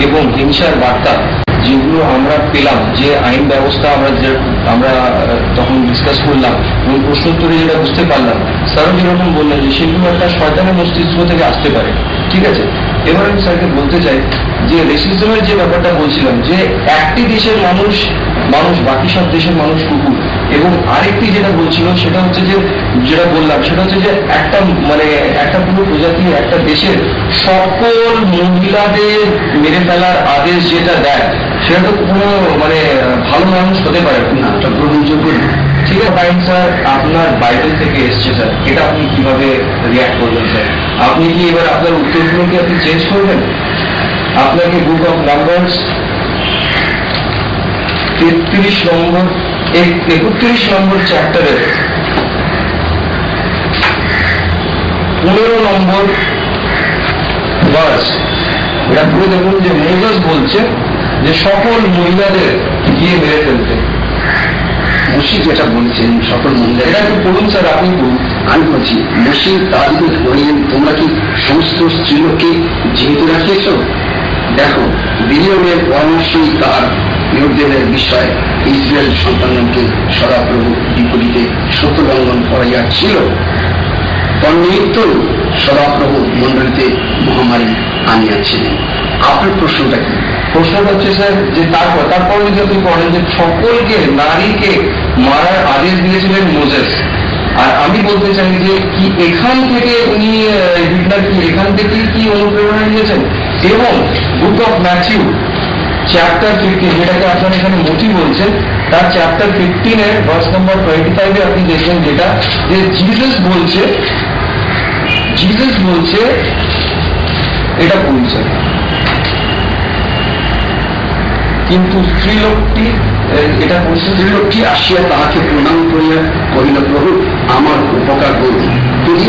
এবং হিংসার বার্তা যেগুলো আমরা পেলাম, যে আইন ব্যবস্থা আমরা তখন ডিসকাস করলাম এবং প্রশ্নোত্তরে যেটা বুঝতে পারলাম, স্যারও যেরকম বললেন যে সেগুলো একটা শয়তানের মস্তিষ্ক থেকে আসতে পারে। ঠিক আছে, এবার আমি স্যারকে বলতে চাই যে রেসিজমের যে ব্যাপারটা বলছিলাম, যে একটি দেশের মানুষ বাকি সব দেশের মানুষ কুকুর, এবং আরেকটি যেটা বলছিল সেটা হচ্ছে যে যেটা বললাম সেটা হচ্ছে যে একটা পুরো প্রজাতি একটা দেশের সকল মহিলাদের মেরে ফেলার আদেশ যেটা দেয় সেটা তো কোনো ভালো মানুষ হতে পারে না, এটা গ্রহণযোগ্য না। ঠিক আছে ফাইন স্যার, আপনার বাইবেল থেকে এসছে স্যার, এটা আপনি কিভাবে রিয়াক্ট করবেন স্যার? আপনি কি এবার আপনার উত্তরগুলো কি আপনি চেঞ্জ করবেন? আপনাকে বুক অফ নাম্বারস 31 নম্বর চ্যাপ্টারের 15 নম্বর ভার্স এটা পুরো দেখুন, যে মোজেস বলছে যে সকল মহিলাদের গিয়ে মেরে ফেলতে। মসি যেটা বলছেন সকল মহিলা, এটা একটু পড়ুন স্যার, আপনি পড়ুন। আমি বলছি মসি তাদেরকে বললেন, তোমরা কি সমস্ত স্ত্রীলোককে জীবিত রাখিয়েছ? দেখো, বিলিয়নের পরামর্শই তার বিরোধীদের বিষয় ইসরায়েল সন্তানকে সদাপ্রভু বিপরীতে সত্য লঙ্ঘন করাইয়াছিল। তন্নিমিত্ত সদাপ্রভু মন্ডলীতে মহামারী আনিয়াছিলেন। আপনার প্রশ্নটা কি? প্রশ্নটা হচ্ছে স্যার যে তারপর যদি আপনি পড়েন যে সকলকে নারীকে মারার আদেশ দিয়েছিলেন মোজেস, আর আমি বলতে চাই যে কি এখান থেকে উনি হিটলার কি এখান থেকে কি অনুপ্রেরণা নিয়েছেন? এবং বুক অফ ম্যাথিউ চ্যাপ্টার 15, যেটাকে আপনার এখানে মোটি বলছেন, তার চ্যাপ্টার 15 ভার্স নম্বর 25 আপনি দেখবেন যেটা যে জিসাস বলছে এটা বলছে, কিন্তু স্ত্রীলোকটি এটা বলছে, স্ত্রীলোকটি আসিয়া তাহাকে প্রণাম করিয়া কহিল, প্রভু আমার উপকার করুন। তিনি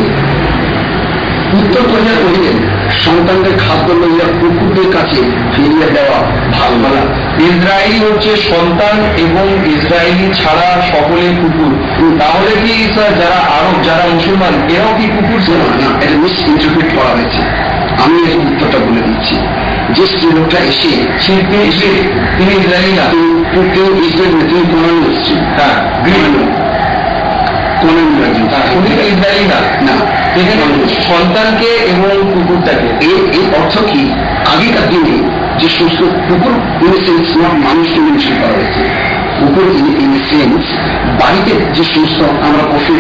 উত্তর করিয়া কহিলেন, সন্তানদের খাদ্য লইয়া কুকুরদের কাছে ফিরিয়ে দেওয়া ভালো না। ইসরায়েলি হচ্ছে সন্তান এবং ইসরায়েলি ছাড়া সকলে কুকুর। তাহলে কি স্যার যারা আরব, যারা মুসলমান, এরাও কি কুকুর? না, এটা মিস ইন্টারপ্রিট করা হয়েছে। আমি এর উত্তরটা বলে দিচ্ছি। যে স্ত্রীলোকটা এসে তিনি ইসরায়েলি না, তিনি কোরআন এসছে। হ্যাঁ, ইসরায়েলি না, সন্তানকে এবং কুকুরটাকে। এই অর্থ কি? আগেকার দিনে যে সমস্ত কুকুর ইনসেন্স মানুষকে মেনশন করা হয়েছে, কুকুর ইনসেন্স বাড়িতে যে সমস্ত আমরা পশু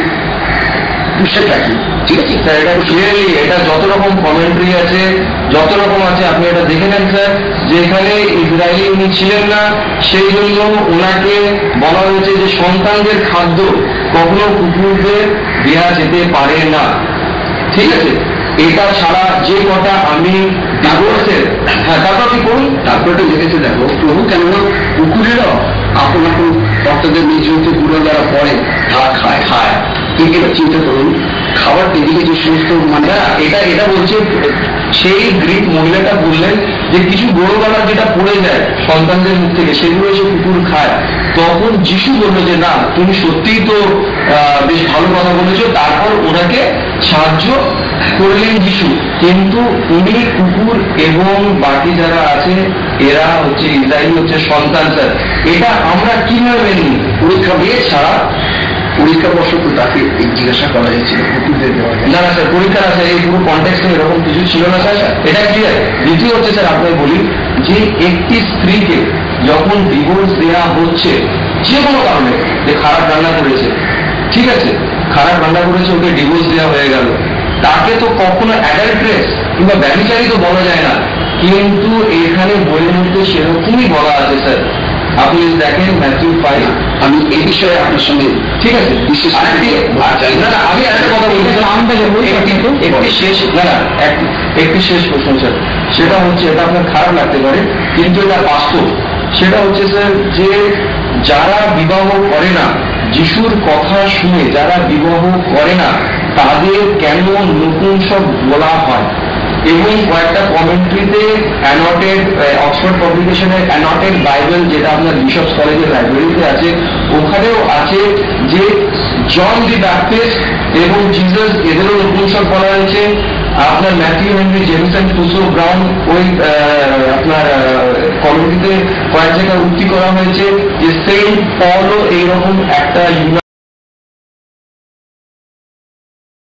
পুষে থাকি। ঠিক আছে স্যার, এটা ক্লিয়ারলি এটা যত রকম কমেন্ট্রি আছে, যত রকম আছে আপনি এটা দেখে নেন স্যার, যে এখানে ইসরায়েলি উনি ছিলেন না, সেই জন্য ওনাকে বলা হয়েছে যে সন্তানদের খাদ্য কখনো কুকুরদের দেওয়া যেতে পারে না। ঠিক আছে, এটা ছাড়া যে কথা আমি ডিভোর্সের, হ্যাঁ তারপর কি করুন, তারপরে লিখেছে, দেখো প্রভু কেননা কুকুরেরাও আপন আপন ভক্তদের নিজ হইতে গুঁড়ো যারা পড়ে তা খায়। ঠিক এটা চিন্তা করুন, খাবার টেবিলে যে সমস্ত এটা বলছে, সেই গ্রিক মহিলাটা বললেন যে কিছু গরুবালা যেটা পড়ে যায় সন্তানদের মুখ থেকে সেগুলো এসে কুকুর খায়। তখন যিশু বললো যে না, তুমি সত্যিই তো বেশ ভালো কথা বলেছো। তারপর ওনাকে সাহায্য করলেন যিশু, কিন্তু উনি কুকুর এবং বাকি যারা আছে এরা হচ্ছে ইসরায়েলি হচ্ছে সন্তান। স্যার, এটা আমরা কিভাবে নিই? পরীক্ষা দিয়ে ছাড়া পরীক্ষাবশত তাকে জিজ্ঞাসা করা হয়েছিল কুকুরদের দেওয়া। না স্যার, পরীক্ষা আছে এই পুরো কনটেক্সটে এরকম কিছু ছিল না স্যার, এটা ক্লিয়ার। দ্বিতীয় হচ্ছে স্যার, আপনাকে বলি যে একটি স্ত্রীকে যখন ডিভোর্স দেওয়া হচ্ছে যে কোনো কারণে, যে খারাপ রান্না করেছে, ঠিক আছে, খারাপ রান্না করেছে, ওকে ডিভোর্স দেওয়া হয়ে গেল, তাকে তো কখনো অ্যাডাল্ট্রেস কিংবা ব্যভিচারী তো বলা যায় না, কিন্তু এখানে বইয়ের মধ্যে সেরকমই বলা আছে স্যার। আপনি দেখেন ম্যাথিউ 5, আমি এই বিষয়ে আপনার সঙ্গে ঠিক আছে বিশেষ আমি একটা কথা বলছি, একটি শেষ প্রশ্ন স্যার, সেটা হচ্ছে, এটা আপনার খারাপ লাগতে পারে কিন্তু এটা বাস্তব। সেটা হচ্ছে স্যার যে যারা বিবাহ করে না, যিশুর কথা শুনে যারা বিবাহ করে না, তাদের কেন নতুন সব বলা হয়? এবং কয়েকটা কমেন্ট্রিতে অ্যানটেড, অক্সফোর্ড পাবলিকেশনের অ্যানটেড বাইবেল, যেটা আপনার বিশপস কলেজের লাইব্রেরিতে আছে, ওখানেও আছে যে জন দি ব্যাপটিস্ট এবং জিসাস এদেরও নতুন সব বলা হয়েছে। আপনার ম্যাথিউ হেনরি জেমিসন, ফুসো ব্রাউন, ওই আপনার পরবর্তীতে কয়েক জায়গায় উক্তি করা হয়েছে যে সেন্ট পলও এইরকম একটা